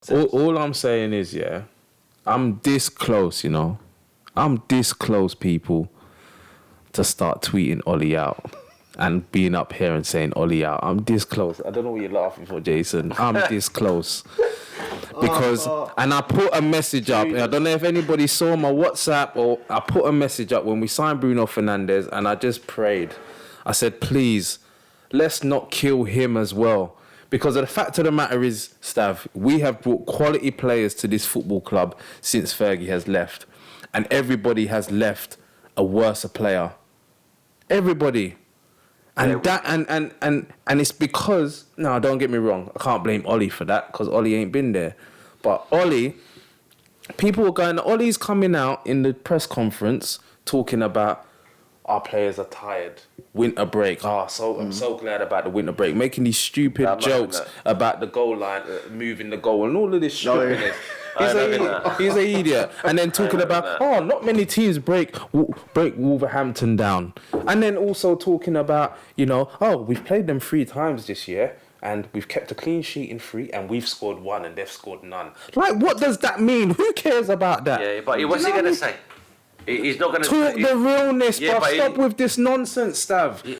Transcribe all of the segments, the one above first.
All I'm saying is, yeah, I'm this close, you know. I'm this close, people, to start tweeting Ollie out and being up here and saying Ollie out. I'm this close. I don't know what you're laughing for, Jason. I'm this close. Because, and I put a message up, and I don't know if anybody saw my WhatsApp, or I put a message up when we signed Bruno Fernandes, and I just prayed. I said, please, let's not kill him as well. Because the fact of the matter is, Stav, we have brought quality players to this football club since Fergie has left. And everybody has left a worse player. Everybody. And and it's because, no, don't get me wrong, I can't blame Ollie for that, because Ollie ain't been there. But Ollie, people were going, Ollie's coming out in the press conference talking about our players are tired. Winter break. I'm so glad about the winter break. Making these stupid jokes about the goal line, moving the goal, and all of this stupidness. He's an idiot. And then talking about, not many teams break Wolverhampton down. And then also talking about, we've played them 3 times this year, and we've kept a clean sheet in 3, and we've scored 1, and they've scored none. Like, what does that mean? Who cares about that? Yeah, but what's he going to say? He's not going to talk the realness, but stop with this nonsense, Stav.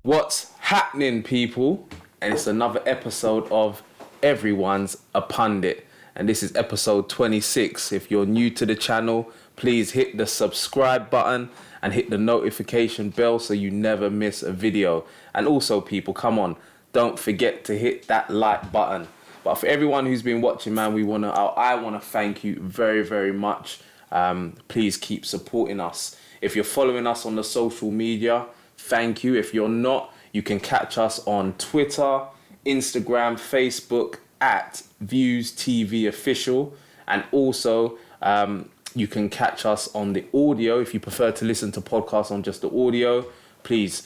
What's happening, people? And it's another episode of Everyone's a Pundit. And this is episode 26. If you're new to the channel, please hit the subscribe button and hit the notification bell so you never miss a video. And also, people, come on, don't forget to hit that like button. But for everyone who's been watching, man, I want to thank you very, very much. Please keep supporting us. If you're following us on the social media, thank you. If you're not, you can catch us on Twitter, Instagram, Facebook at Views TV Official. And also, you can catch us on the audio. If you prefer to listen to podcasts on just the audio, please,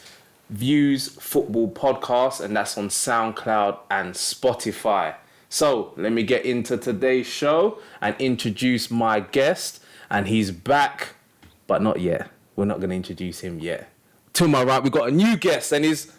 Views Football Podcast, and that's on SoundCloud and Spotify. So let me get into today's show and introduce my guest. And he's back, but not yet. We're not going to introduce him yet. To my right, we got a new guest, and he's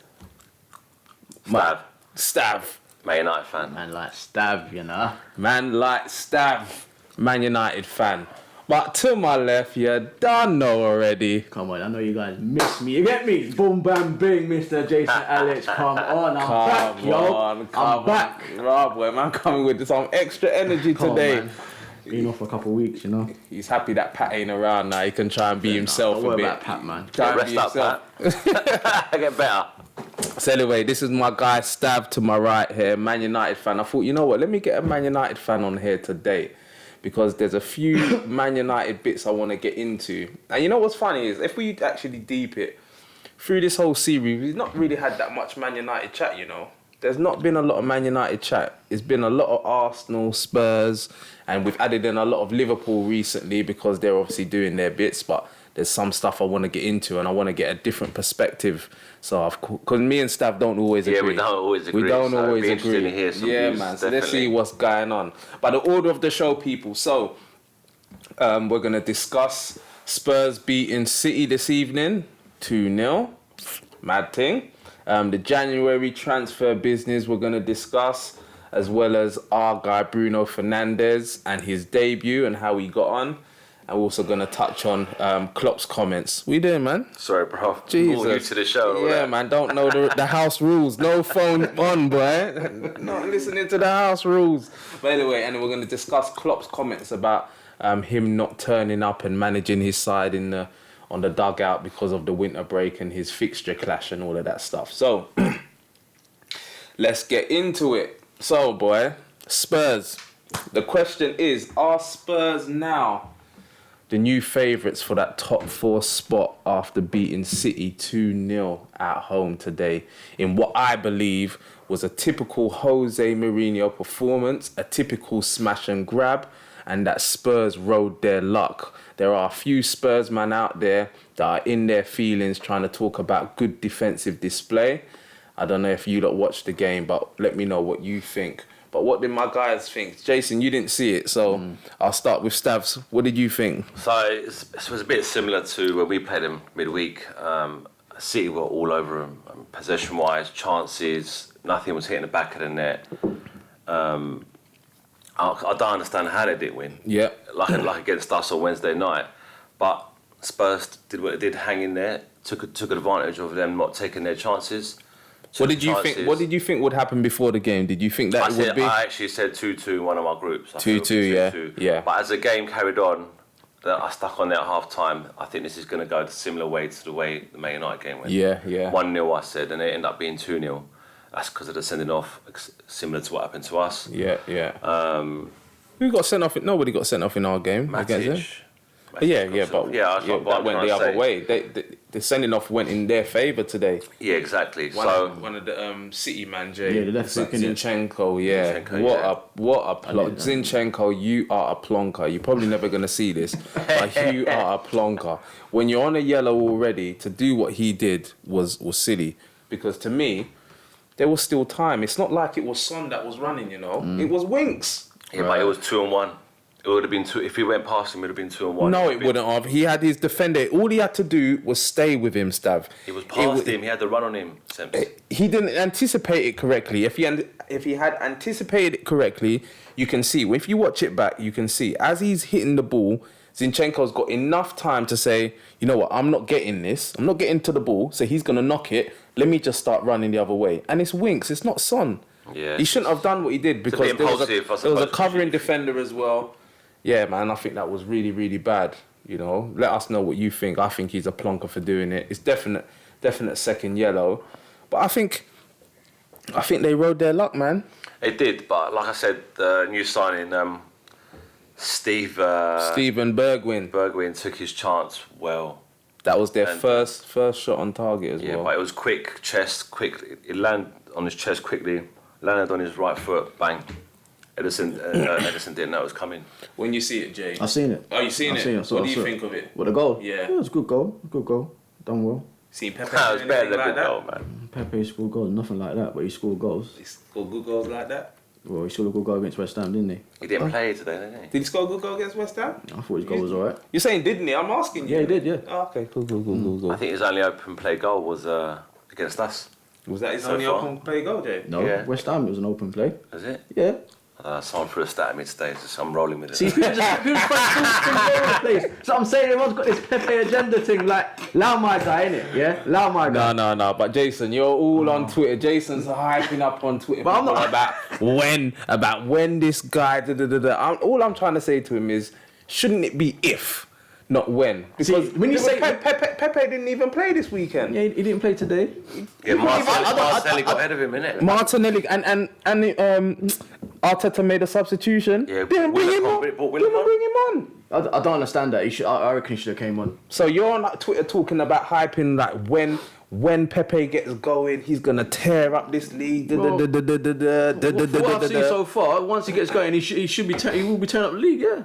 Stav. Man United fan. Man like Stav, you know. Man like Stav. Man United fan. But to my left, you don't know already. Come on, I know you guys miss me. You get me? Boom, bam, bing, Mr. Jason Alex. Come on, I'm back, yo. I'm back. Right, boy, man, coming with some extra energy today. On, been off for a couple of weeks, you know. He's happy that Pat ain't around now. He can try and be himself a bit. About Pat, man. Rest up, Pat. Get better. So anyway, this is my guy Stav to my right here, Man United fan. I thought, you know what, let me get a Man United fan on here today, because there's a few Man United bits I want to get into. And you know what's funny is, if we actually deep it, through this whole series, we've not really had that much Man United chat, you know. There's not been a lot of Man United chat. It's been a lot of Arsenal, Spurs, and we've added in a lot of Liverpool recently because they're obviously doing their bits, but there's some stuff I want to get into, and I want to get a different perspective. So, because me and Stav don't always agree. Yeah, we don't always agree. We don't always agree. To hear some yeah, views, man. So definitely. let's see what's going on. By the order of the show, people. So, we're going to discuss Spurs beating City this evening, 2-0. Mad thing. The January transfer business we're going to discuss, as well as our guy Bruno Fernandes and his debut and how he got on. And we're also going to touch on Klopp's comments. We doing, man? Sorry, bro. Jesus. More new to the show. Yeah, man. Don't know the house rules. No phone on, boy. Not listening to the house rules. But anyway, and we're going to discuss Klopp's comments about him not turning up and managing his side on the dugout because of the winter break and his fixture clash and all of that stuff. So, let's get into it. So, boy, Spurs. The question is, are Spurs now the new favourites for that top 4 spot after beating City 2-0 at home today in what I believe was a typical Jose Mourinho performance, a typical smash and grab, and that Spurs rode their luck. There are a few Spurs man out there that are in their feelings trying to talk about good defensive display. I don't know if you lot watched the game, but let me know what you think. But what did my guys think? Jason, you didn't see it, so I'll start with Stavs. What did you think? So it was a bit similar to when we played them midweek. City were all over them, possession-wise, chances. Nothing was hitting the back of the net. I don't understand how they didn't win. Yeah. Like against us on Wednesday night, but Spurs did what they did, hang in there, took advantage of them not taking their chances. What did you think? What did you think would happen before the game? Did you think that it would be? I actually said 2-2 in one of my groups. 2-2, yeah. But as the game carried on, I stuck on there at half time. I think this is going to go the similar way to the way the Man United game went. Yeah. 1-0, I said, and it ended up being 2-0. That's because of the sending off, similar to what happened to us. Yeah. Who got sent off? Nobody got sent off in our game against them. But that went the other way. The sending off went in their favour today. Yeah, exactly. One of the City man, Jay. Yeah, the left back, Zinchenko, yeah. What a plonker. Zinchenko, you are a plonker. You're probably never going to see this, but you are a plonker. When you're on a yellow already, to do what he did was silly. Because to me, there was still time. It's not like it was Son that was running, you know. It was Winks. Yeah, but it was 2-1. It would have been 2. If he went past him, it would have been 2-1. No, it wouldn't have. He had his defender. All he had to do was stay with him, Stav. He was past him. He had the run on him. He didn't anticipate it correctly. If he had anticipated it correctly, you can see. If you watch it back, you can see. As he's hitting the ball, Zinchenko's got enough time to say, you know what, I'm not getting this. I'm not getting to the ball, so he's going to knock it. Let me just start running the other way. And it's Winks. It's not Son. Yeah. He shouldn't have done what he did because there was a covering defender as well. Yeah, man, I think that was really, really bad. You know, let us know what you think. I think he's a plonker for doing it. It's definite second yellow. But I think they rode their luck, man. It did, but like I said, the new signing, Steven Bergwijn. Bergwijn took his chance well. That was their first shot on target as well. Yeah, but it was quick. It landed on his chest quickly, landed on his right foot, bang. Edison didn't know it was coming. When you see it, Jay? I've seen it. Oh, you seen it? What do you think of it? What, a goal? Yeah. It was a good goal. Good goal. Done well. Seen Pepe? It was better than a good goal, man. Pepe scored goals. Nothing like that, but he scored goals. He scored good goals like that? Well, he scored a good goal against West Ham, didn't he? He didn't play today, did he? Did he score a good goal against West Ham? I thought his goal was alright. You're saying didn't he? I'm asking you. Yeah, he did, yeah. Oh, okay, cool. I think his only open play goal was against us. Was that his So only far. open play goal, Jay? No, Yeah. West Ham, it was an open play. Was it? Yeah. Someone threw a stat at me today, so I'm rolling with it. See, who's all over the place? So I'm saying everyone's got this Pepe agenda thing, like, allow my guy, innit? Yeah? Allow my guy. No. But Jason, you're all on Twitter. Jason's hyping up on Twitter But I'm not- about when this guy. All I'm trying to say to him is, shouldn't it be if, not when? Because when you say Pepe didn't even play this weekend. Yeah, he didn't play today. Yeah, Martinelli got ahead of him, innit? Martinelli and Arteta made a substitution. Yeah, Didn't bring him on. brought Willock on. Bring him on. I don't understand that. I reckon he should have came on. So you're on like, Twitter talking about hyping like when Pepe gets going, he's gonna tear up this league. From what I've seen so far, once he gets going, he will be turning up the league. Yeah.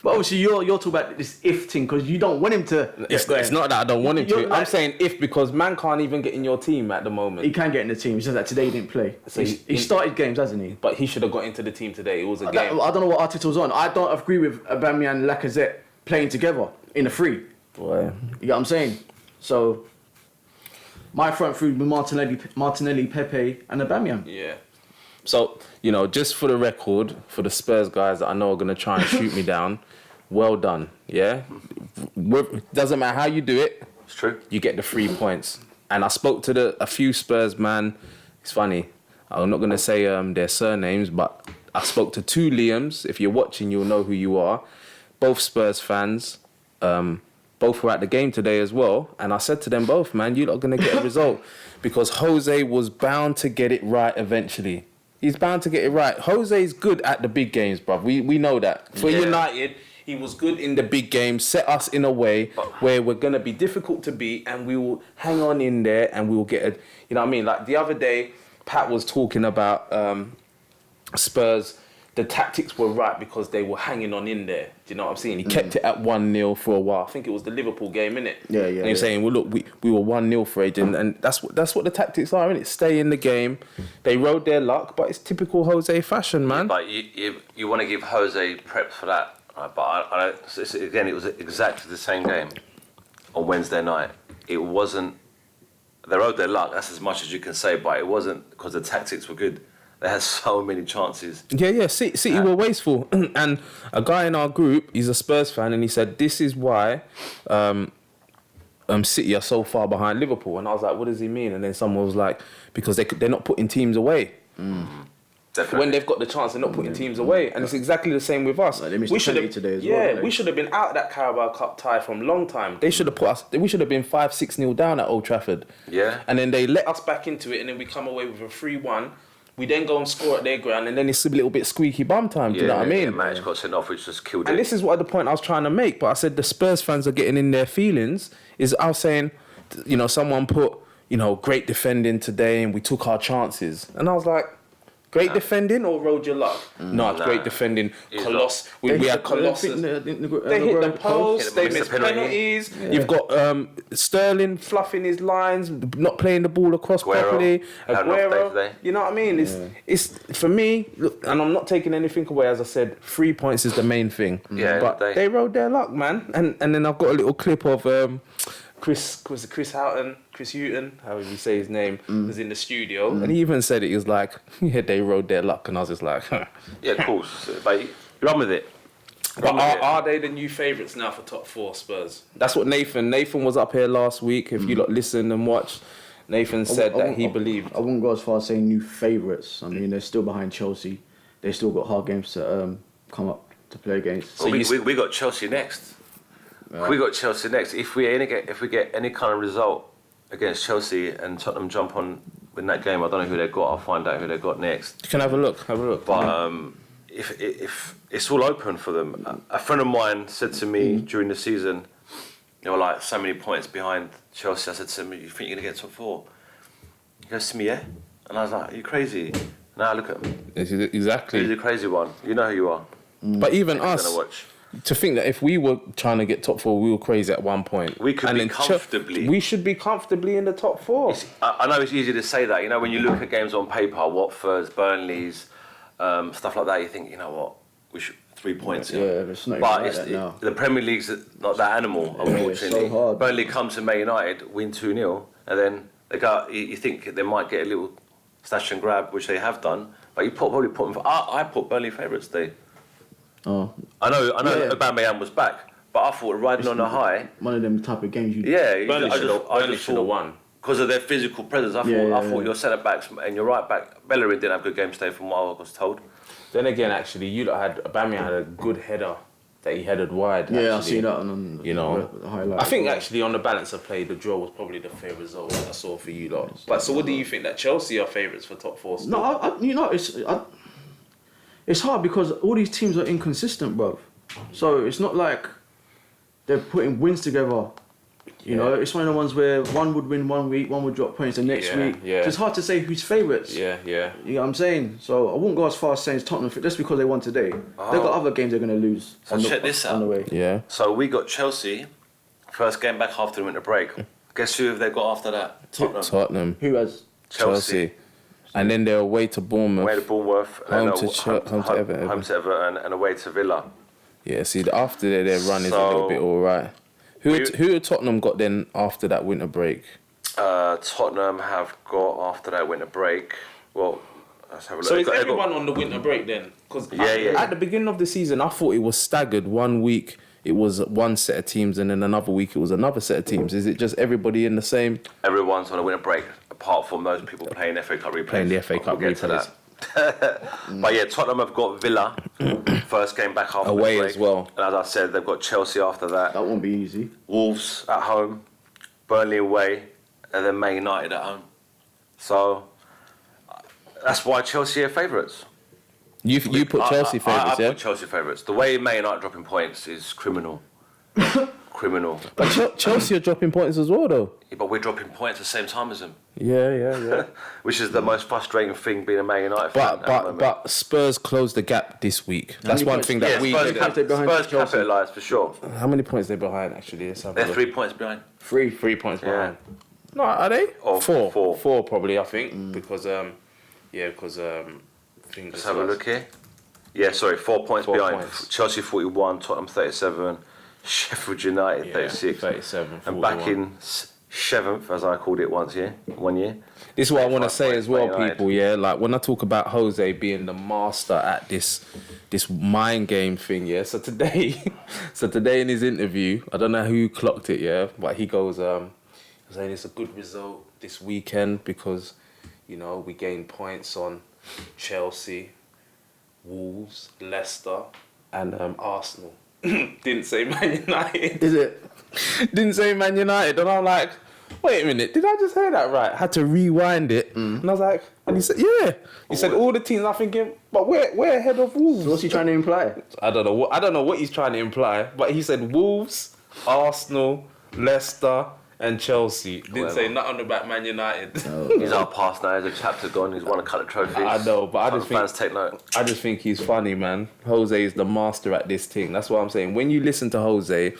But obviously, you're talking about this if thing because you don't want him to. It's not that I don't want him to. I'm saying if because man can't even get in your team at the moment. He can get in the team. It's just that today he didn't play. So he started games, hasn't he? But he should have got into the team today. It was a game. I don't know what Arteta was on. I don't agree with Aubameyang and Lacazette playing together in a free. Boy. You know what I'm saying? So my front three with Martinelli, Pepe, and Aubameyang. Yeah. So, you know, just for the record, for the Spurs guys that I know are going to try and shoot me down, well done, yeah? Doesn't matter how you do it. It's true. You get the 3 points. And I spoke to a few Spurs, man. It's funny. I'm not going to say their surnames, but I spoke to 2 Liams. If you're watching, you'll know who you are. Both Spurs fans. Both were at the game today as well. And I said to them both, man, you're not going to get a result. Because Jose was bound to get it right eventually. He's bound to get it right. Jose's good at the big games, bruv. We know that. For United, he was good in the big games, set us in a way where we're going to be difficult to beat and we will hang on in there and we will get a... You know what I mean? Like the other day, Pat was talking about Spurs the tactics were right because they were hanging on in there. Do you know what I'm saying? He kept it at 1-0 for a while. I think it was the Liverpool game, innit? Yeah. And you're saying, well, look, we were 1-0 for ages, and that's what the tactics are, innit? Stay in the game. They rode their luck, but it's typical Jose fashion, man. But you want to give Jose preps for that, right? But again, it was exactly the same game on Wednesday night. It wasn't. They rode their luck. That's as much as you can say, but it wasn't because the tactics were good. They had so many chances. Yeah. City were wasteful. And a guy in our group, he's a Spurs fan, and he said, this is why City are so far behind Liverpool. And I was like, what does he mean? And then someone was like, because they're not putting teams away. Definitely. When they've got the chance, they're not putting teams away. And it's exactly the same with us. Like we should have today as well. Yeah, we should have been out of that Carabao Cup tie from a long time. They should have put us. We should have been 5-6-0 down at Old Trafford. Yeah. And then they let us back into it, and then we come away with a 3-1. We then go and score at their ground, and then it's a little bit squeaky bum time. Do you know what I mean? Yeah, Matic got sent off, which just killed it. And this is what the point I was trying to make. But I said the Spurs fans are getting in their feelings. I was saying, someone put, great defending today, and we took our chances. And I was like, great defending or rode your luck? No, it's great defending. Coloss. We had Colossus. They hit the post. They missed penalties. Yeah. You've got Sterling fluffing his lines, not playing the ball across properly. Aguero. You know what I mean? It's for me. Look, and I'm not taking anything away. As I said, 3 points is the main thing. Yeah, but they rode their luck, man. And then I've got a little clip of. Chris Hughton, however you say his name, was in the studio, and he even said it. He was like, "Yeah, they rode their luck," and I was just like, "Yeah, of course." But run with it. But are they the new favourites now for top 4 Spurs? That's what Nathan was up here last week. If you lot listen and watch, Nathan said that he believed. I wouldn't go as far as saying new favourites. I mean, they're still behind Chelsea. They still got hard games to come up to play against. So we got Chelsea next. Right. We got Chelsea next. If we get any kind of result against Chelsea and Tottenham jump on in that game, I don't know who they got. I'll find out who they got next. You can have a look. But if it's all open for them, a friend of mine said to me during the season, they were like so many points behind Chelsea. I said to him, "You think you're gonna get top 4?" He goes to me, "Yeah," and I was like, "Are you crazy?" Now look at him. Exactly. He's the crazy one. You know who you are. But even us. To think that if we were trying to get top 4, we were crazy at one point. We could be comfortably. We should be comfortably in the top 4. I know it's easy to say that. When you look at games on paper, Watford's, Burnley's, stuff like that, you think, what, we should 3 points. Yeah, it's not like that now. The Premier League's not that animal, unfortunately. It's so hard. Burnley come to Man United, win 2-0, and then they go. You think they might get a little stash and grab, which they have done, but you probably put them. I put Burnley favourites today. Oh. I know Aubameyang was back, but I thought riding on a high. One of them type of games Burnley should have won. Because of their physical presence. I thought your centre backs and your right back, Bellerin didn't have a good game today from what I was told. Then again, actually, Aubameyang had a good header that he headed wide. Yeah, I see that on the highlight. I think actually on the balance of play, the draw was probably the fair result I saw for you lot. But so what do you think, that Chelsea are favourites for top 4 still? No, it's hard because all these teams are inconsistent, bro. So it's not like they're putting wins together. You know, it's one of the ones where one would win one week, one would drop points the next week. Yeah. So it's hard to say who's favourites. Yeah. You know what I'm saying? So I wouldn't go as far as saying it's Tottenham just because they won today. They've got other games they're going to lose. So check this out. On the way. Yeah. So we got Chelsea, first game back after the winter break. Guess who have they got after that? Tottenham. Who has? Chelsea. And then they're away to Bournemouth. Away to Bournemouth. Home to Everton. Home to Everton and away to Villa. Yeah, see, after their run is a little bit all right. Who had Tottenham got then after that winter break? Tottenham have got after that winter break. Well, let's have a look. So is everyone on the winter break then? Because at the beginning of the season, I thought it was staggered. 1 week it was one set of teams, and then another week it was another set of teams. Is it just everybody in the same? Everyone's on a winter break, apart from those people playing FA Cup replays. Playing the FA Cup replays. But yeah, Tottenham have got Villa, first game back after away the break. As well. And as I said, they've got Chelsea after that. That won't be easy. Wolves at home, Burnley away, and then Man United at home. So that's why Chelsea are favourites. You put Chelsea favourites, I put Chelsea favourites. The way Man United dropping points is criminal. criminal. But Chelsea are dropping points as well, though. Yeah, but we're dropping points at the same time as them. Yeah. Which is the most frustrating thing being a Man United fan. But Spurs closed the gap this week. That's one thing that we Spurs, did. Spurs capitalised for sure. How many points are they behind, actually? Let's have a They're look. 3 points behind. 3 points behind. No, are they? Or Four. four. 4 probably, I think. Because Let's have a look here. Yeah, sorry, 4 points 4 behind. points. Chelsea 41, Tottenham 37, Sheffield United 36. 37, 41. And back in 7th, as I called it 1 year. This is what I want to say points, as well, Man United. people. Yeah, like when I talk about Jose being the master at this mind game thing. Yeah. So today in his interview, I don't know who clocked it. Yeah, but he goes, saying it's a good result this weekend because, we gained points on Chelsea, Wolves, Leicester, and Arsenal. Didn't say Man United. Is it? Didn't say Man United, and I'm like, wait a minute, did I just hear that right? Had to rewind it, and I was like, and he said, yeah. He said all the teams. I'm thinking, but we're ahead of Wolves. So what's he trying to imply? I don't know what he's trying to imply, but he said Wolves, Arsenal, Leicester, and Chelsea. Didn't say nothing about Man United. He's our past now. He's a chapter gone. He's won a couple of trophies. I know, but fans take note. I just think he's funny, man. Jose is the master at this thing. That's what I'm saying. When you listen to Jose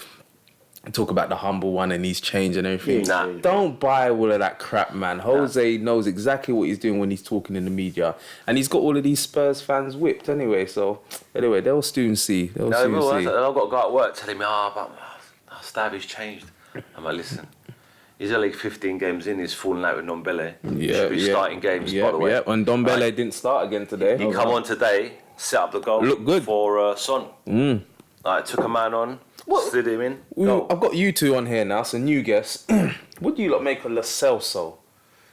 and talk about the humble one and he's changed and everything, don't buy all of that crap, man. Jose knows exactly what he's doing when he's talking in the media, and he's got all of these Spurs fans whipped anyway. So anyway, they'll soon see. I've got a guy at work telling me, but Stabby's changed. I'm like, listen. He's only 15 games in. He's falling out with Ndombele. He should be starting games, by the way. Yeah, and Ndombele didn't start again today. He come on today, set up the goal. Look good. For Son. Took a man on, slid him in. I've got you two on here now, so new guests. What do you lot make of Lo Celso?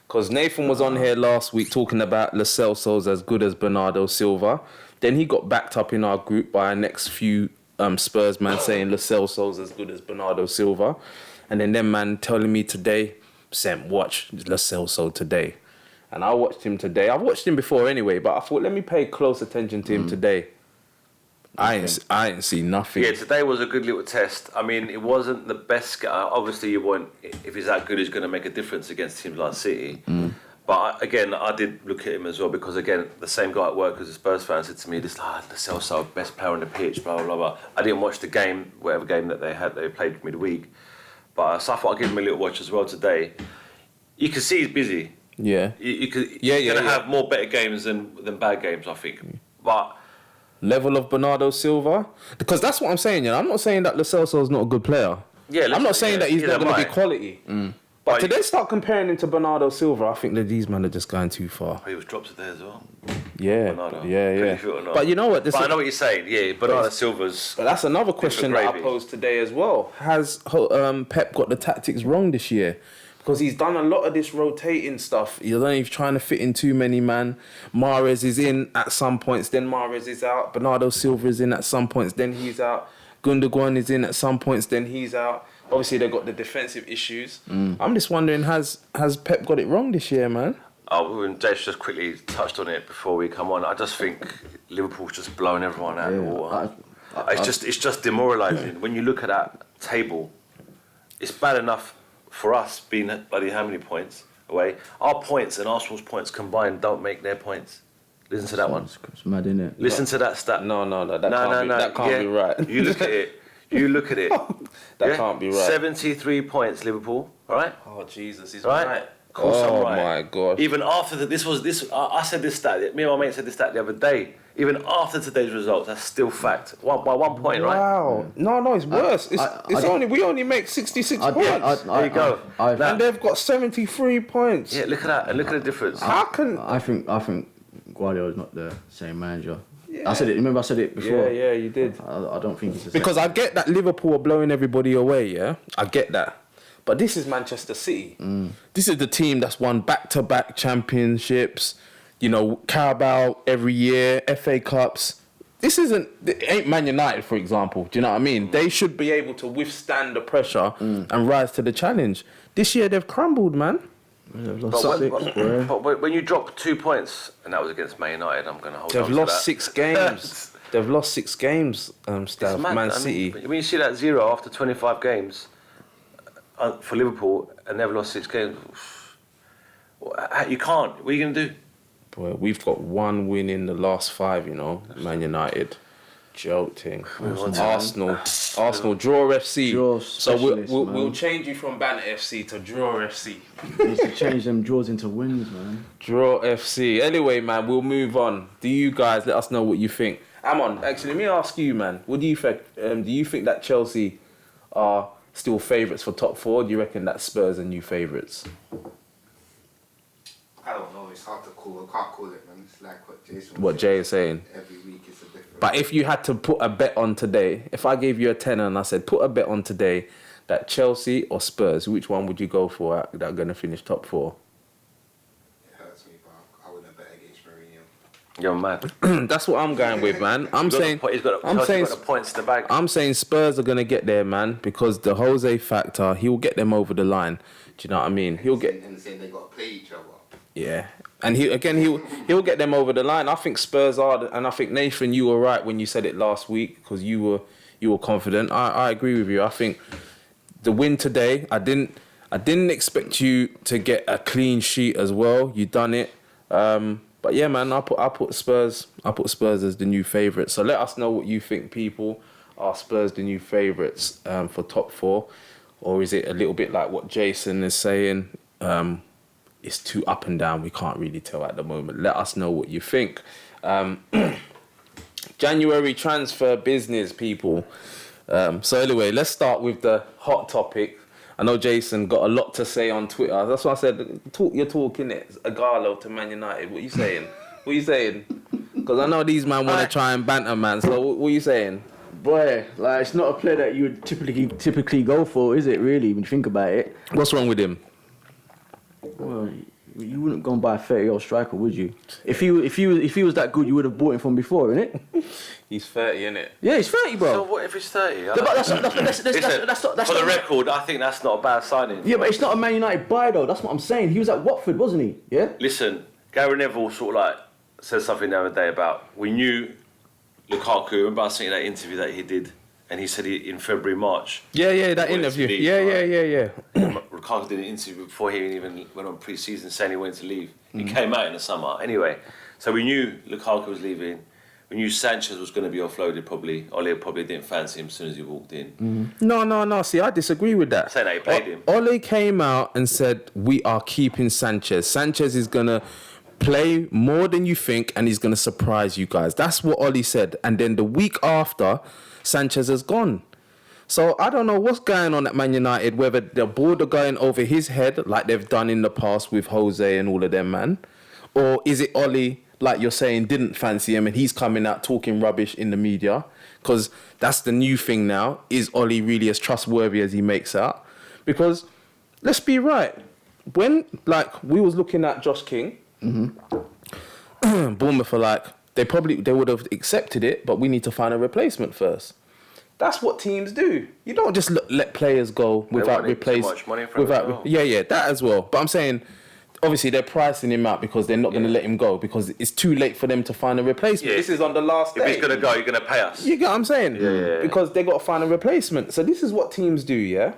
Because Nathan was on here last week talking about Lo Celso's as good as Bernardo Silva. Then he got backed up in our group by our next few Spurs man saying Lo Celso's as good as Bernardo Silva. And then them man telling me today, Sam, watch Lo Celso today. And I watched him today. I've watched him before anyway, but I thought, let me pay close attention to him today. I ain't seen nothing. Yeah, today was a good little test. I mean, it wasn't the best. Obviously, you want, if he's that good, he's going to make a difference against teams like City. But I did look at him as well because, again, the same guy at work who's a Spurs fan said to me, Lo Celso, best player on the pitch, blah, blah, blah. I didn't watch the game, whatever game that they played midweek. But so I thought I'd give him a little watch as well today. You can see he's busy. Yeah. He's going to have more better games than bad games, I think. But level of Bernardo Silva? Because that's what I'm saying, I'm not saying that Lo Celso's not a good player. Yeah, I'm not saying that he's not going to be quality. But today start comparing him to Bernardo Silva, I think that these men are just going too far. He was dropped today as well. Yeah, Bernardo. yeah. But you know what? I know what you're saying. Yeah, Bernardo Silva's. But that's another question that I posed today as well. Has Pep got the tactics wrong this year? Because he's done a lot of this rotating stuff. You know, he's trying to fit in too many man. Mahrez is in at some points, then Mahrez is out. Bernardo Silva is in at some points, then he's out. Gundogan is in at some points, then he's out. Obviously, they've got the defensive issues. I'm just wondering, has Pep got it wrong this year, man? When Jay just quickly touched on it before we come on, I just think Liverpool's just blowing everyone out of the water. It's just demoralising. When you look at that table, it's bad enough for us being at bloody how many points away. Our points and Arsenal's points combined don't make their points. Listen to that one. It's mad, isn't it? Listen to that stat. No, that can't be right. You look at it. That can't be right. 73 points, Liverpool. All right. Oh Jesus, he's right. Of course I'm right. Oh my God. Even after I said this stat. Me and my mate said this stat the other day. Even after today's results, that's still fact. By 1 point, right? Wow. No, it's worse. We only make 66 points. There you go. And they've got 73 points. Yeah, look at that, and look at the difference. I think Guardiola's not the same manager. Yeah. I said it. Remember, I said it before. Yeah, you did. I don't think he's the same. Because I get that Liverpool are blowing everybody away. Yeah, I get that. But this is Manchester City. This is the team that's won back-to-back championships. You know, Carabao every year, FA Cups. It ain't Man United, for example. Do you know what I mean? They should be able to withstand the pressure and rise to the challenge. This year they've crumbled, man. But when you drop 2 points, and that was against Man United, I'm going to hold on to that. They've lost 6 games. They've lost 6 games, Stav, Man City. When you see that 0 after 25 games for Liverpool and they've lost 6 games, you can't. What are you going to do? Boy, we've got 1 win in the last 5, you know, Man United. Jolting. Arsenal draw FC. Draw so specialist, we'll change you from Banter FC to Draw FC. Needs to change them draws into wins, man. Draw FC. Anyway, man, we'll move on. Do you guys let us know what you think? Amon, actually, let me ask you, man. What do you think? Do you think that Chelsea are still favourites for top 4? Do you reckon that Spurs are new favourites? I don't know. It's hard to call. I can't call it, man. It's like what Jason. What Jay is saying. Every week is a different. But if you had to put a bet on today, if I gave you a tenner and I said put a bet on today, that Chelsea or Spurs, which one would you go for that are going to finish top 4? It hurts me, but I wouldn't bet against Mourinho. You're mad. That's what I'm going with, man. He's got the points in the bag. I'm saying Spurs are going to get there, man, because the Jose factor, he'll get them over the line. Do you know what I mean? He'll get. And saying they got to play each other. Yeah, and he'll get them over the line. I think Spurs are, and I think Nathan, you were right when you said it last week because you were confident. I agree with you. I think the win today, I didn't expect you to get a clean sheet as well. You done it, but yeah, man, I put Spurs as the new favourites. So let us know what you think, people. Are Spurs the new favourites for top 4, or is it a little bit like what Jason is saying? It's too up and down. We can't really tell at the moment. Let us know what you think. January transfer business, people. So anyway, let's start with the hot topic. I know Jason got a lot to say on Twitter. That's why I said, you're talking it. Ighalo to Man United. What you saying? Because I know these man want to try and banter, man. So what are you saying? Boy, like it's not a player that you would typically go for, is it? Really, when you think about it. What's wrong with him? Well, you wouldn't go and buy a 30-year-old striker, would you? If he was that good, you would have bought him from before, innit? He's 30, innit? Yeah, he's 30, bro. So what if he's 30? Yeah, but that's not for the record, I think that's not a bad signing. Yeah, but it's not a Man United buy though. That's what I'm saying. He was at Watford, wasn't he? Yeah. Listen, Gary Neville sort of like said something the other day about we knew Lukaku. Remember I seen that interview that he did, and he said in February, March. Yeah, that interview. Yeah. Lukaku did an interview before he even went on pre-season saying he wanted to leave. He came out in the summer. Anyway, so we knew Lukaku was leaving. We knew Sanchez was going to be offloaded probably. Ole probably didn't fancy him as soon as he walked in. No. See, I disagree with that. Saying that he played him. Ole came out and said, we are keeping Sanchez. Sanchez is going to play more than you think and he's going to surprise you guys. That's what Ole said. And then the week after, Sanchez has gone. So I don't know what's going on at Man United, whether the board are going over his head like they've done in the past with Jose and all of them, man. Or is it Ole, like you're saying, didn't fancy him and he's coming out talking rubbish in the media? Because that's the new thing now. Is Ole really as trustworthy as he makes out? Because let's be right. When, like, we was looking at Josh King, Bournemouth are like, they would have accepted it, but we need to find a replacement first. That's what teams do. You don't just let players go without replacing. Yeah, that as well. But I'm saying, obviously they're pricing him out because they're not going to let him go because it's too late for them to find a replacement. Yeah. This is on the last day. If he's going to go, you're going to pay us. You get what I'm saying? Yeah. Because they got to find a replacement. So this is what teams do, yeah?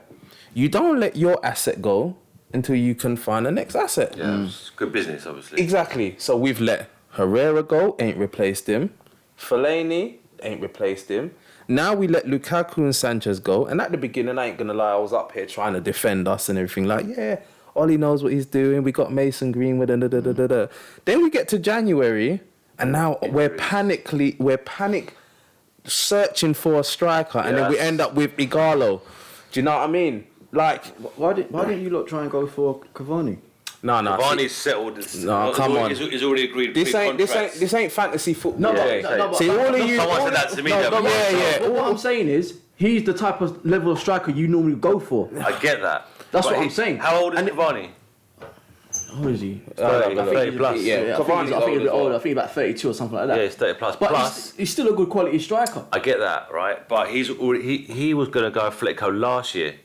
You don't let your asset go until you can find the next asset. Yeah, it's good business, obviously. Exactly. So we've let Herrera go, ain't replaced him. Fellaini, ain't replaced him. Now we let Lukaku and Sanchez go. And at the beginning, I ain't going to lie, I was up here trying to defend us and everything. Like, yeah, Ollie knows what he's doing. We got Mason Greenwood and da-da-da-da-da. Then we get to January, and now we're panic searching for a striker. And then we end up with Ighalo. Do you know what I mean? Like, why didn't you lot try and go for Cavani? No. Cavani's settled. No, come on. He's already agreed. This ain't fantasy football. No, See, all of you. Someone said that to me. But what I'm saying is, he's the type of level of striker you normally go for. I get that. That's what I'm saying. How old is Cavani? How old is he? 30 plus. Yeah, Cavani's I think he's a bit older. I think he's about 32 or something like that. Yeah, he's 30 plus. But plus, he's still a good quality striker. I get that, right? But he was going to go Atletico last year,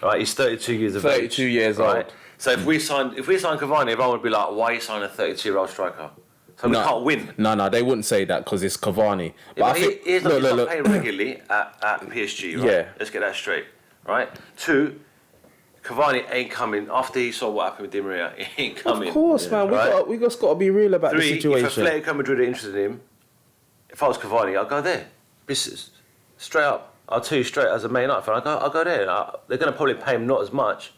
right? He's 32 years of age. 32 years right? old. So if we signed Cavani, everyone would be like, why are you signing a 32-year-old striker? So we can't win. No, they wouldn't say that because it's Cavani. But I think He's not playing regularly at PSG, right? Yeah. Let's get that straight, right? 2, Cavani ain't coming after he saw what happened with Di Maria. He ain't coming. Of course, man. Right? We just got to be real about 3, the situation. if Atletico Madrid are interested in him, if I was Cavani, I'd go there. Straight up. I'll tell you straight, as a Man United fan, I'll go there. They're going to probably pay him not as much,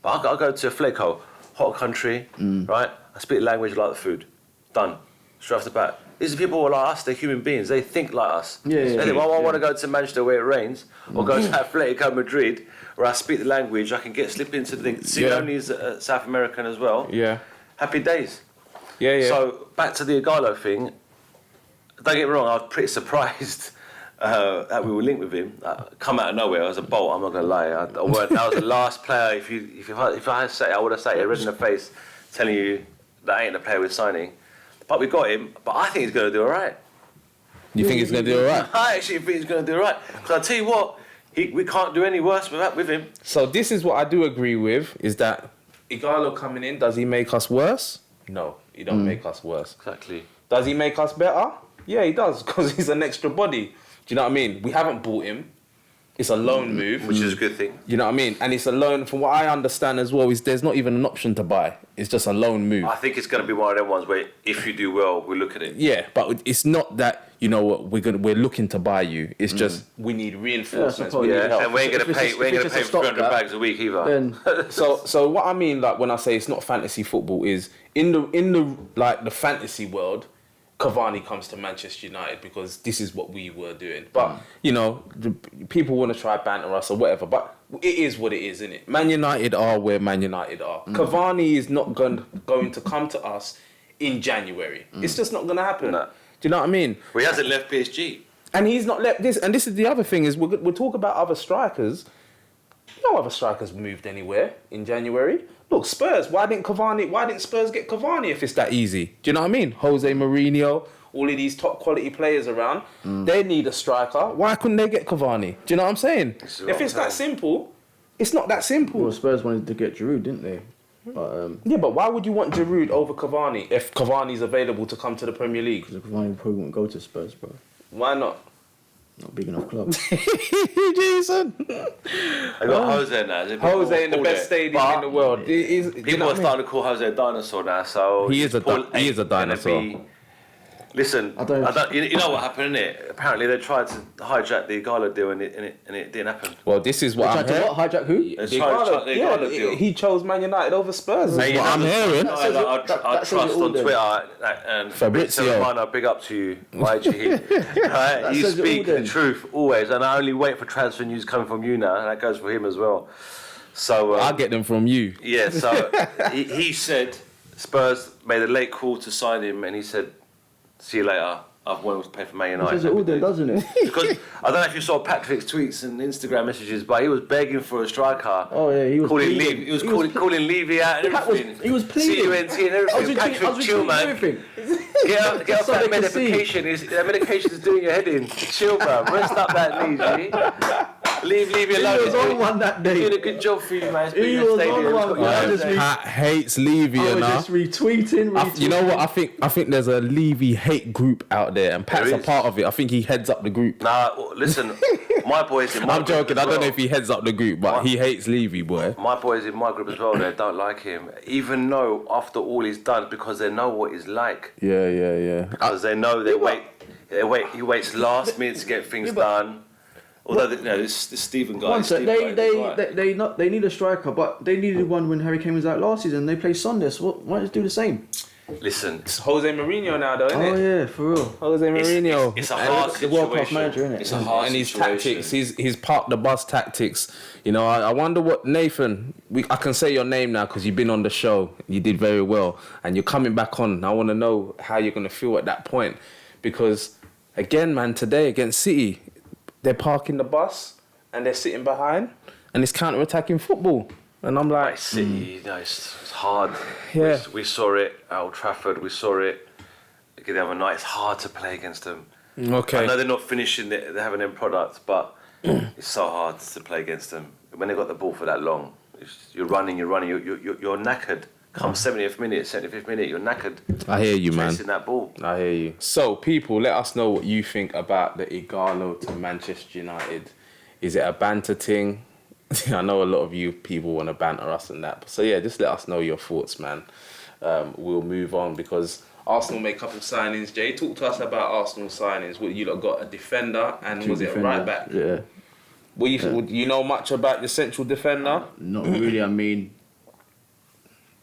but I'll go to Atletico, hot country, right? I speak the language, like the food. Done. Straight off the bat. These are people who are like us, they're human beings. They think like us. They think, well, I want to go to Manchester where it rains, or go to Atletico Madrid, where I speak the language, I can slip into the thing. Simeone's South American as well. Yeah. Happy days. Yeah. So, back to the Ighalo thing. Don't get me wrong, I was pretty surprised that we were linked with him. Come out of nowhere, as a bolt, I'm not going to lie. That was the last player, if I had to say, I would have said it red in the face, telling you that ain't the player we're signing. But we got him, but I think he's going to do all right. You think he's going to do all right? I actually think he's going to do all right. Because I'll tell you what, we can't do any worse with him. So this is what I do agree with, is that Ighalo coming in, does he make us worse? No, he don't make us worse. Exactly. Does he make us better? Yeah, he does, because he's an extra body. Do you know what I mean? We haven't bought him. It's a loan move. Which is a good thing. You know what I mean? And it's a loan, from what I understand as well, is there's not even an option to buy. It's just a loan move. I think it's going to be one of them ones where if you do well, we'll look at it. Yeah, but it's not that, you know what, we're looking to buy you. It's just we need reinforcements. We need help. And we ain't going to pay 300 bags a week either. Then So what I mean, like when I say it's not fantasy football, is in the like the fantasy world, Cavani comes to Manchester United because this is what we were doing. But you know, people want to try banter us or whatever. But it is what it is, isn't it? Man United are where Man United are. Cavani is not going to come to us in January. It's just not going to happen. No. Do you know what I mean? Well, he hasn't left PSG. And he's not left this. And this is the other thing is we'll talk about other strikers. No other strikers moved anywhere in January. Look, Spurs. Why didn't Spurs get Cavani if it's that easy? Do you know what I mean? Jose Mourinho, all of these top quality players around. They need a striker. Why couldn't they get Cavani? Do you know what I'm saying? If it's that simple, it's not that simple. well, Spurs wanted to get Giroud, didn't they? But Yeah, but why would you want Giroud over Cavani if Cavani's available to come to the Premier League? because Cavani probably won't go to Spurs, bro. Why not? Not big enough club. Jason. I got Jose now. Jose in the best stadium in the world. People are starting to call Jose a dinosaur now, so He is a dinosaur. Listen, I don't- you know what happened, innit? Apparently they tried to hijack the Ighalo deal and it didn't happen. Well, this is what I'm Tried to hearing. what? Hijack who? They tried to the Ighalo deal. He chose Man United over Spurs. That's Hey, what I'm hearing. I that says trust it all on then. Twitter and Fabrizio. Romano, big up to you, YG. Right? You says it speak all the then. truth always, and I only wait for transfer news coming from you now, and that goes for him as well. So I'll get them from you. yeah, so he said Spurs made a late call to sign him, and he said, "See you later. I've wanted to pay for Man It United." says it all then, doesn't it? Because I don't know if you saw Patrick's tweets and Instagram messages, but he was begging for a striker. Oh yeah, he was Calling pleading. Levy, calling Levy out and Pat was- everything. he was pleading. CUNT and everything. Patrick, chill, man. Everything. Get off So that they can see. medication. That medication is doing your head in. Chill, man. Rest up that knee, G. Leave Levy He alone. was on one that day. Doing a good job for you, man. It's been He your was stadium. on It's one. got your I name just there. Pat hates Levy, I you was know. just retweeting. You know what? I think there's a Levy hate group out there, and Pat's There a is. part of it. I think he heads up the group. Nah, listen. My boys in my I'm group joking. as I don't know well. if he heads up the group, but he hates Levy, boy. My boys in my group as well, they don't like him. Even though after all he's done, because they know what he's like. Yeah. Because they know he waits last minute to get things done. Although, this Stephen guy. One sec, Steve guy, he's right. they need a striker, but they needed one when Harry Kane was out last season. They play Sunday, so why don't they do the same? Listen, It's Jose Mourinho now, though, isn't Oh it? yeah, for real. Jose Mourinho. it's a hard the situation. world-class manager, innit? It's a hard And his situation. tactics, his park the bus tactics. You know, I wonder what Nathan. I can say your name now because you've been on the show. You did very well, and you're coming back on. I want to know how you're gonna feel at that point, because again, man, today against City, they're parking the bus and they're sitting behind, and it's counter-attacking football. And I'm like, City, it's hard. Yeah. We saw it at Old Trafford. We saw it the other night. It's hard to play against them. okay, I know they're not finishing. They're having them products, but it's so hard to play against them when they got the ball for that long. You're running. You're knackered. Come 70th minute, 75th minute, you're knackered. I hear you, man. Chasing that ball. I hear you. So, people, let us know what you think about the Ighalo to Manchester United. Is it a banter thing? I know a lot of you people want to banter us and that. So, yeah, just let us know your thoughts, man. We'll move on because Arsenal made a couple signings. Jay, talk to us about Arsenal signings. Well, you lot got a defender and was it a right back? Yeah. You know much about your central defender? Not really. I mean,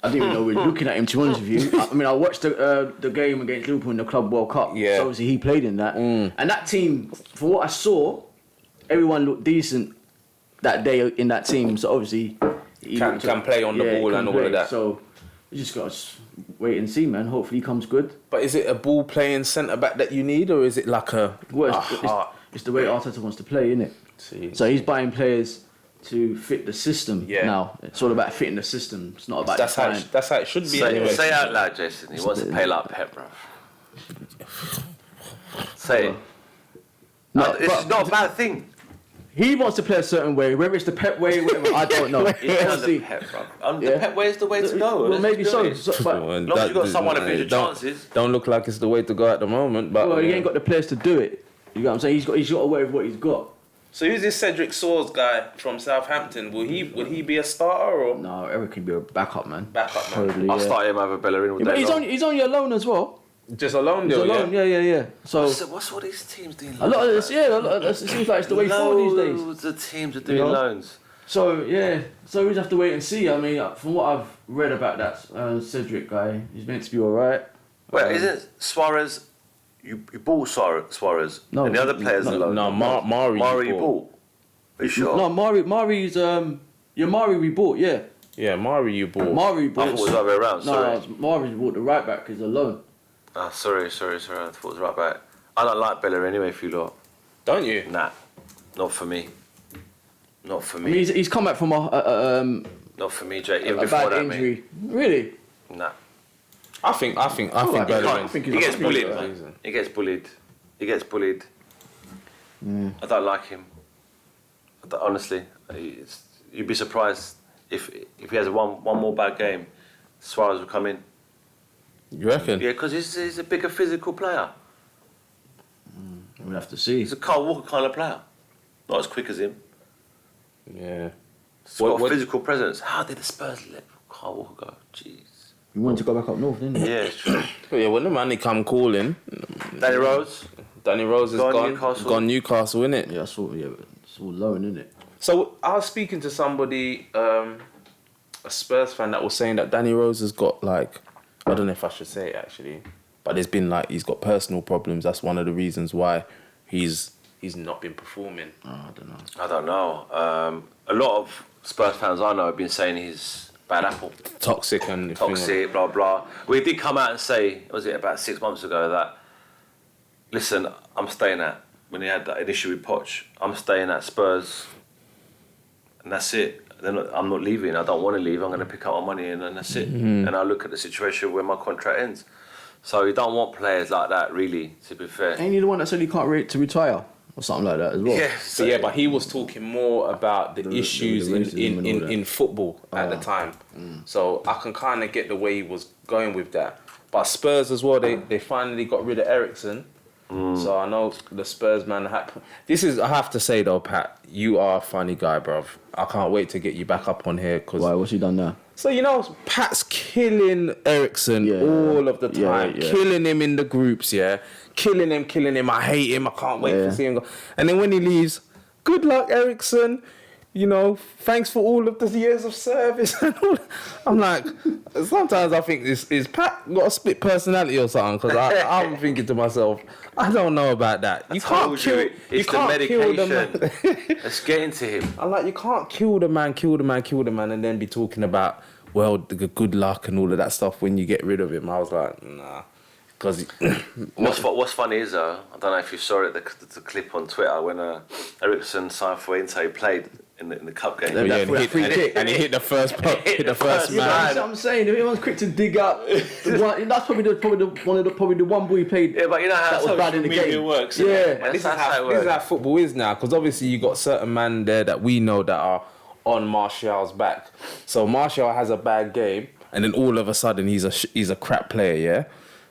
I didn't even know we were looking at him, to be honest with you. I mean, I watched the game against Liverpool in the Club World Cup. Yeah. So obviously he played in that. And that team, for what I saw, everyone looked decent that day in that team. So obviously he Can play on the ball and all of that. So you just got to wait and see, man. Hopefully he comes good. But is it a ball playing centre back that you need, or is it like It's the way Arteta wants to play, isn't it? See. So he's buying players to fit the system Yeah. now. It's all about fitting the system. It's not about That's how defining. that's how it should be anyway. Say out loud, Jason. He wants to pay like Pep, bro. Say it. No, It's not a bad thing. He wants to play a certain way, whether it's the Pep way, whatever, I don't know. It's not Obviously, the Pep, bro. The Yeah. Pec way is the way to go. well, Let's maybe do so. it. But, Well, Long as you've got someone to finish your don't- chances. Don't look like it's the way to go at the moment. But well, he ain't got the players to do it. You know what I'm saying? He's got to work with what he's got. So who's this Cedric Soares guy from Southampton? Will he be a starter or No, Eric can be a backup, man. backup man? Probably, I'll yeah. start him over Bellerin all Yeah, but day he's long. only alone as well. Just a loan He's deal, alone, yeah. So What's all these teams doing? a lot of this, it seems like it's the way forward these days. Loads of teams are doing You know? loans. So yeah, so we just have to wait and see. I mean, from what I've read about that Cedric guy, he's meant to be all right. Well, isn't Suarez? You bought Suarez, No, and the other players no, are loans. No, Mari. Mari you bought. Are you sure? No, Mari's Mari we bought, yeah. Yeah, Mari you bought. Mari I bought. thought it was the other way around. Sorry. No, Mari bought the right back is a loan. Sorry. I thought it was right back. I don't like Bellerin anyway. If you lot, Don't you? nah, not for me. Not for I me. mean, he's come back from Not for me, Jay. Even a before bad that, injury. Really? mate. Nah. I think like Bellerin. I think He he's gets a bullied. good player. Man. He gets bullied. I don't like him. Honestly, you'd be surprised if he has one more bad game, Suarez will come in. You reckon? Yeah, because he's a bigger physical player. We'll have to see. He's a Kyle Walker kind of player. Not as quick as him. Yeah. He's got What- a physical presence. How did the Spurs let Kyle Walker go? Jeez. He wanted to go back up north, didn't he? Yeah, it's true. But yeah, when the man they come calling, Danny Rose. Danny Rose is Gone gone. Newcastle. Gone Newcastle, innit? Yeah, I saw. Yeah, but it's all loan, isn't it? So I was speaking to somebody, a Spurs fan, that was saying that Danny Rose has got like, I don't know if I should say it actually, but there's been like he's got personal problems. That's one of the reasons why he's not been performing. Oh, I don't know. I don't know. A lot of Spurs fans I know have been saying he's bad apple. Toxic and Toxic, blah, blah. We did come out and say, was it about 6 months ago, that, listen, I'm staying at, when he had that issue with Poch, I'm staying at Spurs, and that's it. Then I'm not leaving. I don't want to leave. I'm going to pick up my money and that's it. And I look at the situation where my contract ends. So you don't want players like that, really, to be fair. Ain't he the one that said he can't wait to retire or something like that as well? Yeah, So yeah, but he was talking more about the issues the racism and all that. in football at the time. So I can kind of get the way he was going with that. But Spurs as well, they finally got rid of Eriksen. So I know the Spurs man. I have to say though, Pat, you are a funny guy, bruv. I can't wait to get you back up on here because. Why? What's he done now? So you know, Pat's killing Eriksen Yeah. all of the time, Yeah. killing him in the groups, yeah, killing him. I hate him. I can't wait to see him go. And then when he leaves, good luck, Eriksen. You know, thanks for all of the years of service and all. I'm like, sometimes I think is Pat got a split personality or something? Because I'm thinking to myself, I don't know about that. You can't kill. You It's the can't kill the medication. man. Let's get into him. I'm like, you can't kill the man, and then be talking about, well, the good luck and all of that stuff when you get rid of him. I was like, nah. Because What's funny is, I don't know if you saw it, the clip on Twitter when Eriksen signed for Inter, he played in the cup game. Yeah, and he hit the first Hit the first first man. man. That's what I'm saying. Everyone's quick to dig up. That's probably the one boy he played. Yeah, but you know how that was bad in the social media game. works. Yeah. innit? This That's how it is how works. football is now. Because obviously you got certain man there that we know that are on Martial's back. So Martial has a bad game, and then all of a sudden he's a crap player, yeah.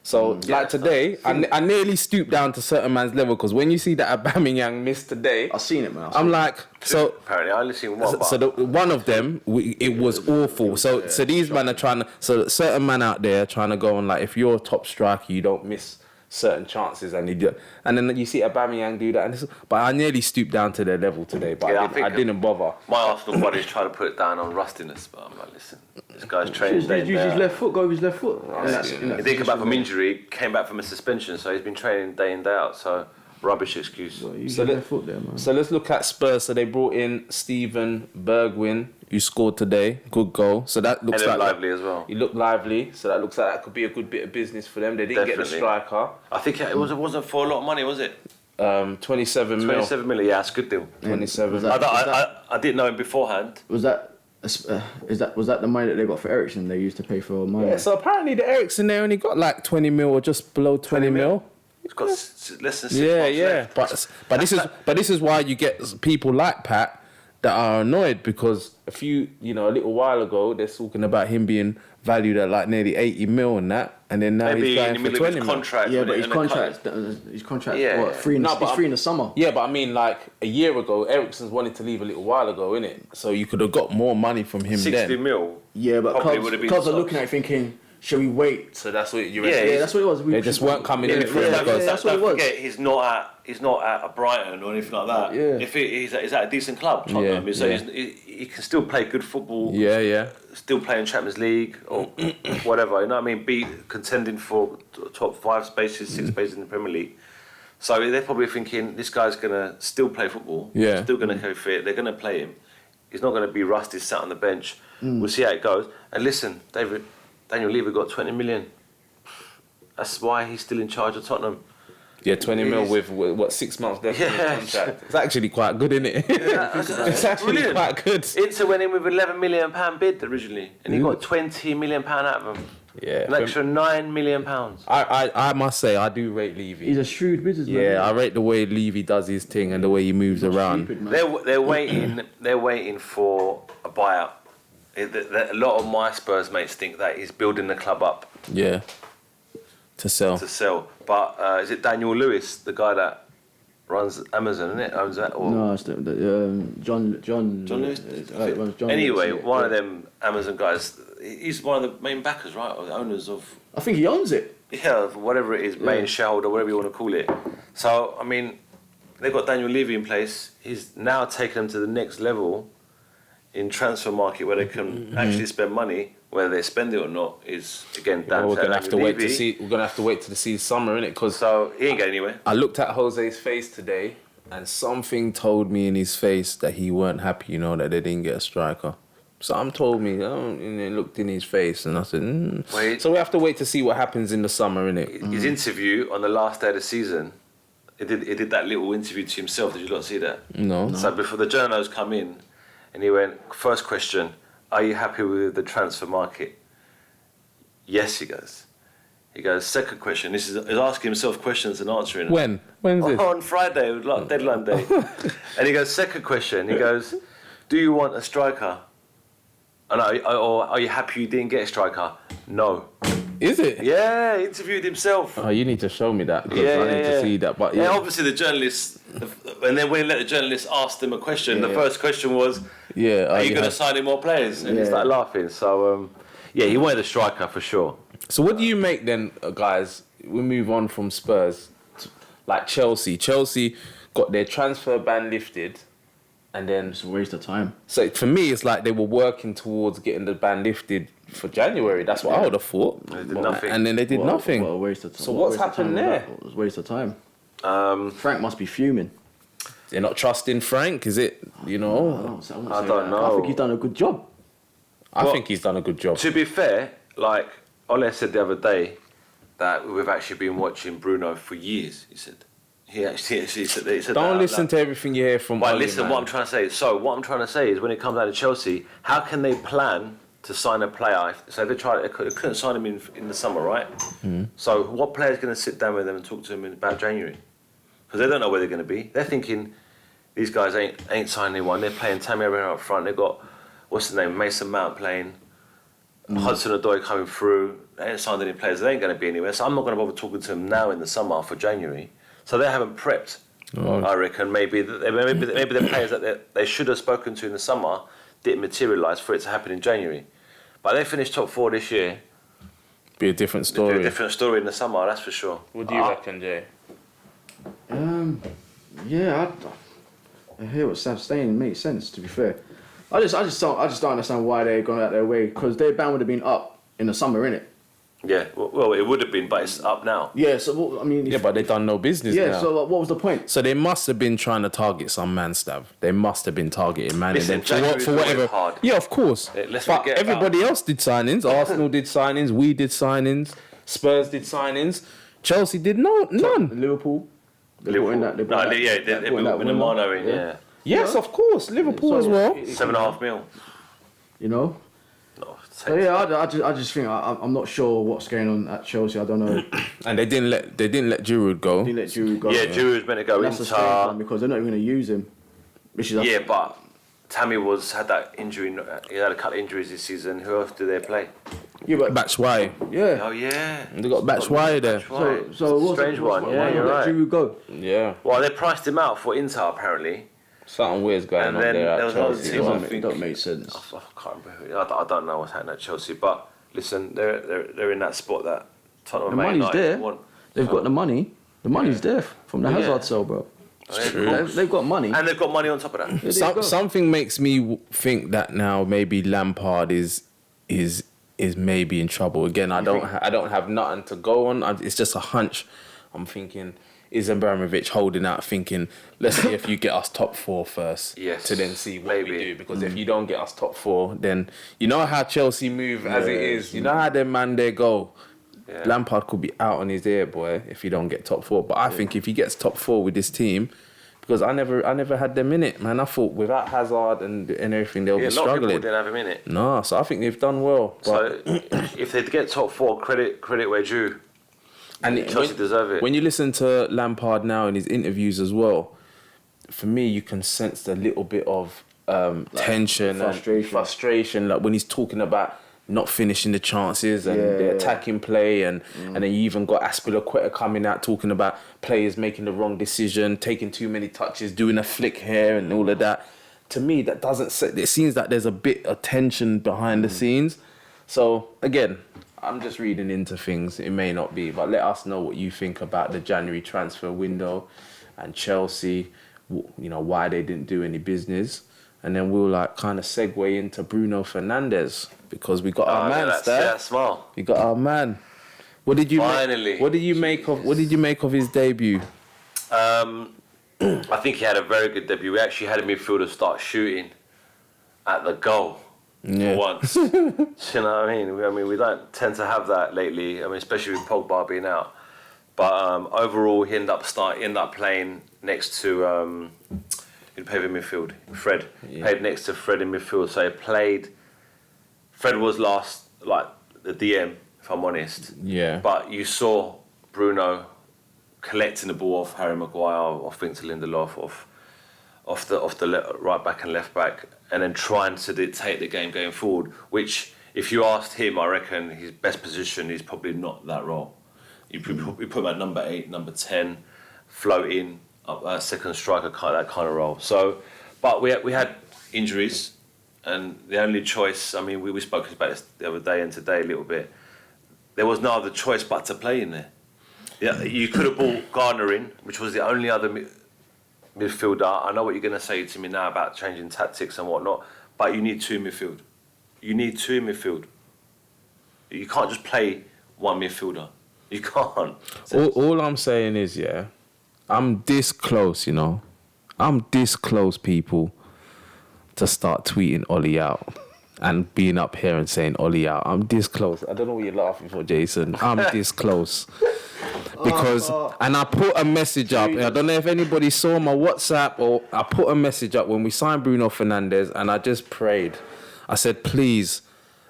So like today, I nearly stooped down to certain man's level because when you see that Aubameyang missed today, I've seen it, man. I'm like, so Apparently, I only seen one. so one of them, it was awful. So these men are trying to, so certain man out there trying to go on like, if you're a top striker, you don't miss certain chances, and then you see Aubameyang do that. But I nearly stooped down to their level today, but I didn't bother. My Arsenal buddy's trying to put it down on rustiness, but I'm like, listen, this guy's training. Use his left foot. Go with his left foot. He didn't come back from injury. Came back from a suspension, so he's been training day in day out. So rubbish excuse. Use his left foot there, man. So let's look at Spurs. So they brought in Steven Bergwijn, who scored today. Good goal. So that looks like lively as well. He looked lively. So that looks like that could be a good bit of business for them. They didn't get the striker. I think it wasn't for a lot of money, was it? 27 mil. 27 million. Yeah, that's a good deal. 27. I didn't know him beforehand. Was that the money that they got for Eriksen? They used to pay for money. Yeah. So apparently the Eriksen they only got like 20 mil or just below 20 mil. He's got less than 6 months left. But this is why you get people like Pat that are annoyed because a little while ago they're talking about him being valued at like nearly 80 mil and that, and then now maybe he's going in the for middle of 20 his mil. contract. Yeah, but his contract, Yeah. what, free in the summer. Yeah, but I mean, like a year ago, Eriksen's wanted to leave a little while ago, innit? So you could have got more money from him 60 then. mil. Yeah, but probably would have been clubs are looking at it thinking, should we wait? So that's what you Yeah, that's what it was. They just weren't coming in for him. That's what it was. Forget, he's not at a Brighton or anything like that. Yeah. If he's at a decent club, Tottenham, so he can still play good football. Yeah. Still play in Champions League or whatever. You know what I mean? Be contending for top 5 spaces, 6 spaces in the Premier League. So they're probably thinking this guy's gonna still play football. Yeah. Still gonna go fit. They're gonna play him. He's not gonna be rusty sat on the bench. We'll see how it goes. And listen, Daniel Levy got 20 million. That's why he's still in charge of Tottenham. Yeah, 20 mil with what 6 months left in his contract. It's actually quite good, isn't it? It's actually brilliant. quite good. Inter went in with £11 million bid originally, and he got £20 million out of him. Yeah, An extra £9 million. I must say I do rate Levy. He's a shrewd businessman. Yeah, I rate the way Levy does his thing and the way he moves around. Stupid, man. They're waiting for a buyout. A lot of my Spurs mates think that he's building the club up Yeah, to sell. But is it Daniel Lewis, the guy that runs Amazon, isn't it? Owns that? Or No, it's John Lewis? John Anyway, Lewis, one of them Amazon guys, he's one of the main backers, right? Or the owners of... I think he owns it. Yeah, whatever it is, main shareholder, whatever you want to call it. So, I mean, they've got Daniel Levy in place. He's now taken them to the next level in transfer market where they can actually spend money. Whether they spend it or not is, again, down We're to gonna have to Daniel wait to Levy. see. We're gonna have to wait to see summer, innit? Because So, he ain't going anywhere. I looked at Jose's face today, and something told me in his face that he weren't happy. You know that they didn't get a striker. Something told me. And it looked in his face, and I said, Wait. So we have to wait to see what happens in the summer, innit? His interview on the last day of the season, he did that little interview to himself. Did you not see that? No. So before the journos come in, and he went, first question, are you happy with the transfer market? Yes, he goes. He goes, second question, he's asking himself questions and answering them. When's this? On Friday, like deadline day. And he goes, second question, he goes, do you want a striker? Or are you happy you didn't get a striker? No. Is it? Yeah, he interviewed himself. Oh, you need to show me that because Yeah, I need to see that. But yeah, obviously the journalists, and then when he let the journalists ask them a question, the first question was, are you going to sign in more players? And he started laughing. So, he wanted a striker for sure. So what do you make then, guys? We move on from Spurs, like Chelsea. Chelsea got their transfer ban lifted, and then It's a waste of time. so for me, it's like they were working towards getting the ban lifted for January. That's what I would have thought. They did nothing. And then they did nothing. What a waste of time. So What a what's waste of happened time was there? that? It was a waste of time. Um, Frank must be fuming. They're not trusting Frank, is it? You know, I don't know. I think he's done a good job. I think he's done a good job. to be fair, like Ole said the other day, that we've actually been watching Bruno for years. He said, he said Don't listen to everything you hear from. But Ole, listen, man. what I'm trying to say. So what I'm trying to say is, when it comes down to Chelsea, how can they plan to sign a player? So they couldn't sign him in the summer, right? So what player is going to sit down with them and talk to them in about January? Because they don't know where they're going to be. They're thinking these guys ain't signing anyone. They're playing Tammy Abraham up front. They've got what's his name, Mason Mount playing. Hudson-Odoi coming through. They ain't signed any players. They ain't going to be anywhere. So I'm not going to bother talking to them now in the summer for January. So they haven't prepped. Oh. I reckon maybe the players that they should have spoken to in the summer didn't materialise for it to happen in January. But they finished top 4 this year. Be a different It'll story. be a different story in the summer, that's for sure. What do you reckon, Jay? Yeah, I hear what Sam's saying. It makes sense. To be fair, I just don't understand why they're going out their way, because their ban would have been up in the summer, innit? Yeah, well, it would have been, but it's up now. Yeah. So I mean, Yeah, but they done no business yeah. now. So like, what was the point? So they must have been trying to target some man, Stav. They must have been targeting man. Listen, and then January's for whatever. always hard. Yeah, of course. Let's but forget everybody else did signings. Arsenal did signings. We did signings. Spurs did signings. Chelsea did none. Liverpool. They brought in that. They brought brought Minamino in, yeah. Yes, of course. Liverpool So as well. 7.5 mil. You know. No, So yeah, I just think I'm not sure what's going on at Chelsea. I don't know. And they didn't let Giroud go. They let Giroud go. Yeah, Giroud's meant to go That's a strange one into. because they're not even going to use him. Which is Yeah, but Tammy had that injury. He had a couple of injuries this season. Who else do they play? yeah, but Batshuayi. yeah. Oh yeah. They got Batshuayi there. Right. So what's Strange one. why Yeah, not you're let right. Giroud go. Yeah. Well, they priced him out for Inter apparently. Something weird's going And on then there there at was another Chelsea. team, I think. Don't make sense. I can't remember. I don't know what's happening at Chelsea, but listen, they're in that spot that Tottenham The Man money's United there. want. They've got the money. The money's there from the Yeah. Hazard sale, bro. It's true. They've got money. And they've got money on top of that. There you go. Something makes me think that now maybe Lampard is maybe in trouble again. I don't have nothing to go on. It's just a hunch. I'm thinking, is Abramovich holding out, thinking, let's see if you get us top 4 first, Yes, to then see what we maybe. do. Because if you don't get us top 4, then you know how Chelsea move as it is. You know how their man they go. Yeah. Lampard could be out on his ear, boy, if he don't get top 4. But I think if he gets top 4 with this team, because I never had them in it, man. I thought without Hazard and everything, they'll be A lot of people struggling. didn't have him in it. No, so I think they've done well. But So if they get top 4, credit where due. and Chelsea deserve it. When you listen to Lampard now in his interviews as well, for me, you can sense a little bit of tension and frustration. Like when he's talking about not finishing the chances and the attacking play, and then you even got Aspilicueta coming out talking about players making the wrong decision, taking too many touches, doing a flick here and all of that. To me, that doesn't. It seems that there's a bit of tension behind the scenes. So again, I'm just reading into things. It may not be, but let us know what you think about the January transfer window and Chelsea. You know, why they didn't do any business. And then we'll like kind of segue into Bruno Fernandes, because we got our man, that's smart. We got our man. What did you Finally. What did you make of his debut? I think he had a very good debut. We actually had a midfielder start shooting at the goal for once. Do you know what I mean? We don't tend to have that lately. I mean, especially with Pogba being out. But overall, he ended up playing next to he played in midfield. Fred played next to Fred in midfield. So he played. Fred was last, like the DM, if I'm honest. Yeah. But you saw Bruno collecting the ball off Harry Maguire, off Victor Lindelof, off the right back and left back, and then trying to dictate the game going forward. Which, if you asked him, I reckon his best position is probably not that role. You put him at number 8, number 10, floating, second striker, that kind of role. So, but we had injuries, and the only choice. I mean, we spoke about this the other day and today a little bit. There was no other choice but to play in there. Yeah, you could have brought Gardner in, which was the only other midfielder. I know what you're going to say to me now about changing tactics and whatnot, but you need 2 in midfield. You need 2 in midfield. You can't just play one midfielder. You can't. All I'm saying is, yeah, I'm this close, you know. I'm this close, people, to start tweeting Ollie out and being up here and saying Ollie out. I'm this close. I don't know what you're laughing for, Jason. I'm this close. Because, and I put a message up. I don't know if anybody saw my WhatsApp, or I put a message up when we signed Bruno Fernandes, and I just prayed. I said, please,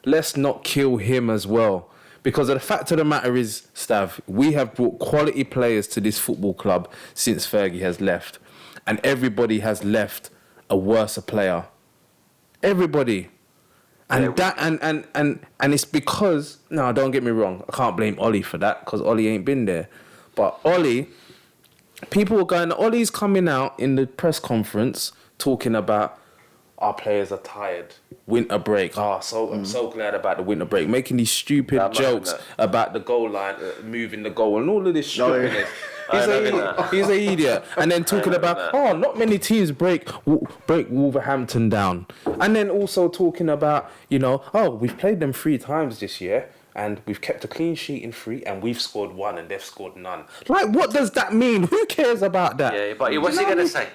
let's not kill him as well. Because the fact of the matter is, Stav, we have brought quality players to this football club since Fergie has left. And everybody has left a worse player. Everybody. And and it's because, no, don't get me wrong, I can't blame Ollie for that because Ollie ain't been there. But Ollie, people were going, Ollie's coming out in the press conference talking about our players are tired. Winter break. I'm so glad about the winter break. Making these stupid jokes about the goal line, moving the goal, and all of this stupidness. He's an idiot. And then talking about, not many teams break Wolverhampton down. And then also talking about, we've played them 3 times this year. And we've kept a clean sheet in 3, and we've scored 1, and they've scored none. Like, what does that mean? Who cares about that? Yeah, but what's he going to say?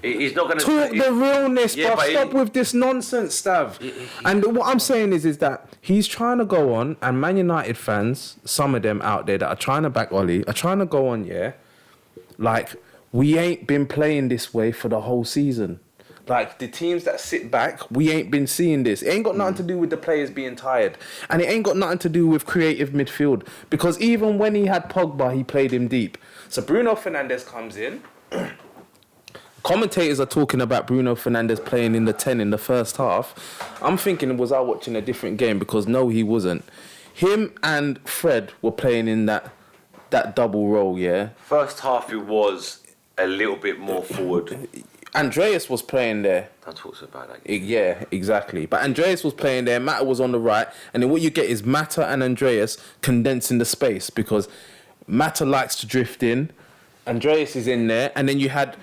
He's not going to talk the realness, but stop with this nonsense, Stav. And what I'm saying is that he's trying to go on, and Man United fans, some of them out there that are trying to back Ollie, are trying to go on, like, we ain't been playing this way for the whole season. Like, the teams that sit back, we ain't been seeing this. It ain't got nothing to do with the players being tired. And it ain't got nothing to do with creative midfield. Because even when he had Pogba, he played him deep. So Bruno Fernandes comes in. Commentators are talking about Bruno Fernandes playing in the 10 in the first half. I'm thinking, was I watching a different game? Because no, he wasn't. Him and Fred were playing in that double role, First half, it was a little bit more forward. Andreas was playing there. Don't talk so bad. Yeah, exactly. But Andreas was playing there. Mata was on the right. And then what you get is Mata and Andreas condensing the space because Mata likes to drift in. Andreas is in there. And then you had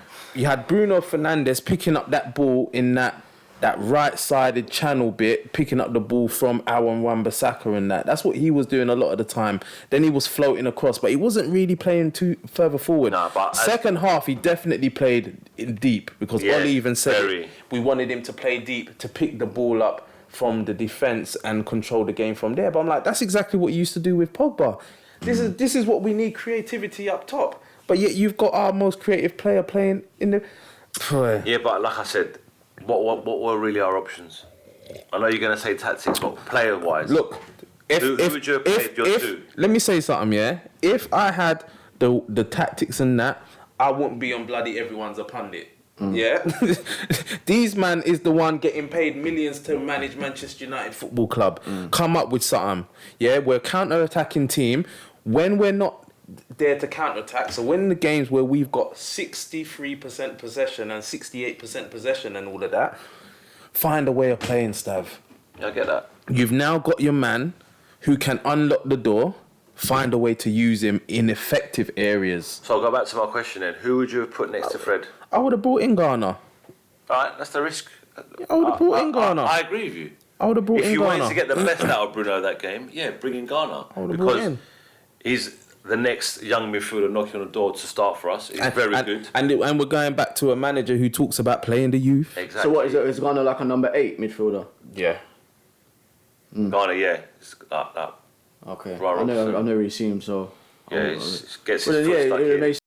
Bruno Fernandes picking up that ball in that right-sided channel bit, picking up the ball from Aaron Wan-Bissaka and that. That's what he was doing a lot of the time. Then he was floating across, but he wasn't really playing too further forward. No, but second half, he definitely played in deep because Ollie even said we wanted him to play deep to pick the ball up from the defence and control the game from there. But I'm like, that's exactly what you used to do with Pogba. This is what we need, creativity up top. But yet you've got our most creative player playing in the... Yeah, but like I said, what were really our options? I know you're going to say tactics, but player-wise... Look, who would you have played your 2? Let me say something, If I had the tactics and that, I wouldn't be on bloody everyone's a pundit. These man is the one getting paid millions to manage Manchester United Football Club. Come up with something. We're a counter-attacking team. When we're not there to counter-attack, so when the games where we've got 63% possession and 68% possession and all of that, find a way of playing, Stav. I get that. You've now got your man who can unlock the door, find a way to use him in effective areas. So I'll go back to my question then. Who would you have put next to Fred? I would have brought in Ghana. All right, that's the risk. I would have brought in Ghana. I agree with you. I would have brought in Ghana. If you wanted to get the best out of Bruno that game, bring in Ghana. I would have brought in. He's the next young midfielder knocking on the door to start for us. He's very good. And we're going back to a manager who talks about playing the youth. Exactly. So what is it? Is Ghana like a number 8 midfielder? Yeah. Ghana, It's that. Okay. Right, I've never really seen him, so... Yeah, it gets his Well, foot stuck it in. makes